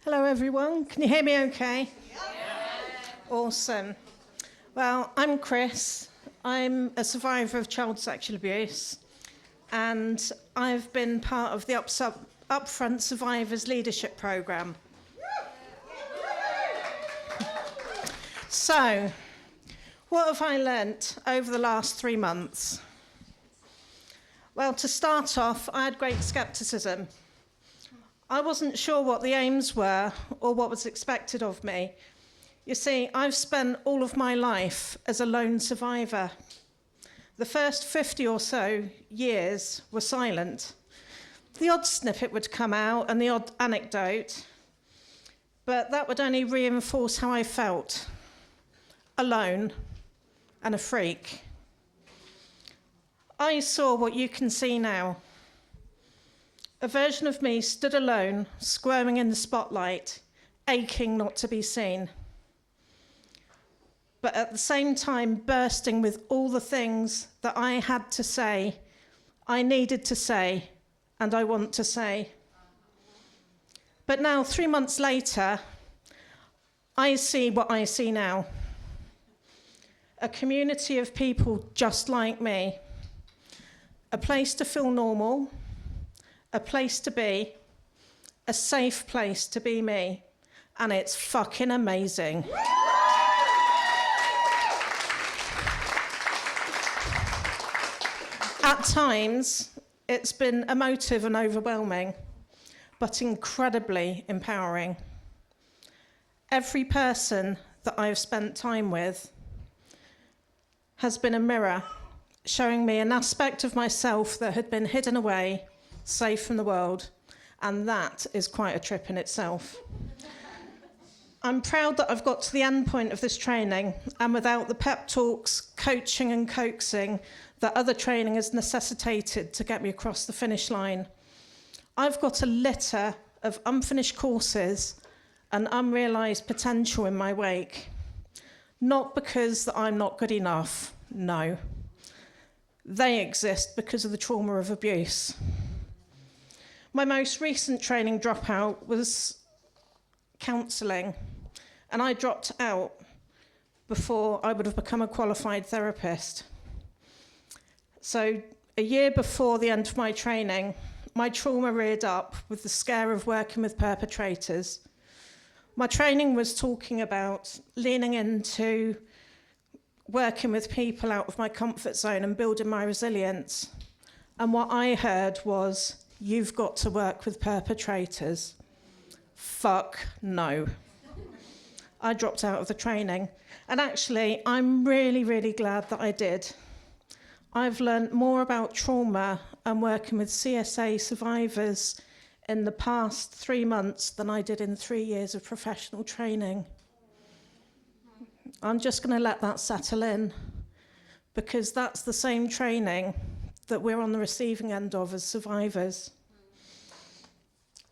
Hello everyone, can you hear me okay? Yeah. Awesome. Well, I'm Chris. I'm a survivor of child sexual abuse, and I've been part of the UpFront Survivors leadership programme. So, what have I learnt over the last 3 months? Well, to start off, I had great scepticism. I wasn't sure what the aims were or what was expected of me. You see, I've spent all of my life as a lone survivor. The first 50 or so years were silent. The odd snippet would come out and the odd anecdote, but that would only reinforce how I felt, alone and a freak. I saw what you can see now. A version of me stood alone, squirming in the spotlight, aching not to be seen. But at the same time, bursting with all the things that I had to say, I needed to say, and I want to say. But now, 3 months later, I see what I see now. A community of people just like me. A place to feel normal. A place to be, a safe place to be me, and it's fucking amazing. At times, it's been emotive and overwhelming, but incredibly empowering. Every person that I've spent time with has been a mirror, showing me an aspect of myself that had been hidden away, safe from the world, and that is quite a trip in itself. I'm proud that I've got to the end point of this training, and without the pep talks, coaching and coaxing that other training has necessitated to get me across the finish line, I've got a litter of unfinished courses and unrealised potential in my wake. Not because that I'm not good enough, no. They exist because of the trauma of abuse. My most recent training dropout was counselling, and I dropped out before I would have become a qualified therapist. So a year before the end of my training, my trauma reared up with the scare of working with perpetrators. My training was talking about leaning into working with people out of my comfort zone and building my resilience. And what I heard was, you've got to work with perpetrators. Fuck no. I dropped out of the training. And actually, I'm really, really glad that I did. I've learned more about trauma and working with CSA survivors in the past 3 months than I did in 3 years of professional training. I'm just going to let that settle in, because that's the same training that we're on the receiving end of as survivors.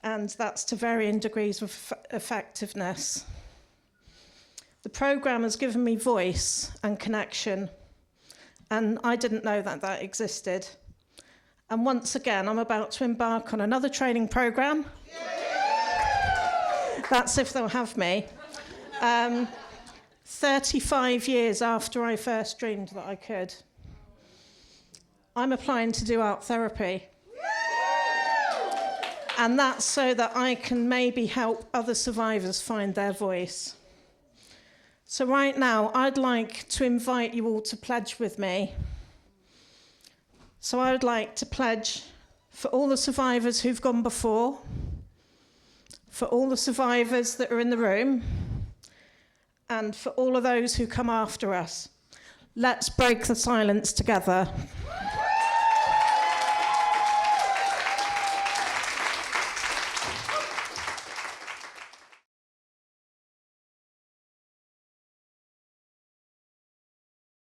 And that's to varying degrees of effectiveness. The programme has given me voice and connection, and I didn't know that that existed. And once again, I'm about to embark on another training programme. That's if they'll have me. 35 years after I first dreamed that I could. I'm applying to do art therapy. And that's so that I can maybe help other survivors find their voice. So right now, I'd like to invite you all to pledge with me. So I would like to pledge for all the survivors who've gone before, for all the survivors that are in the room, and for all of those who come after us. Let's break the silence together.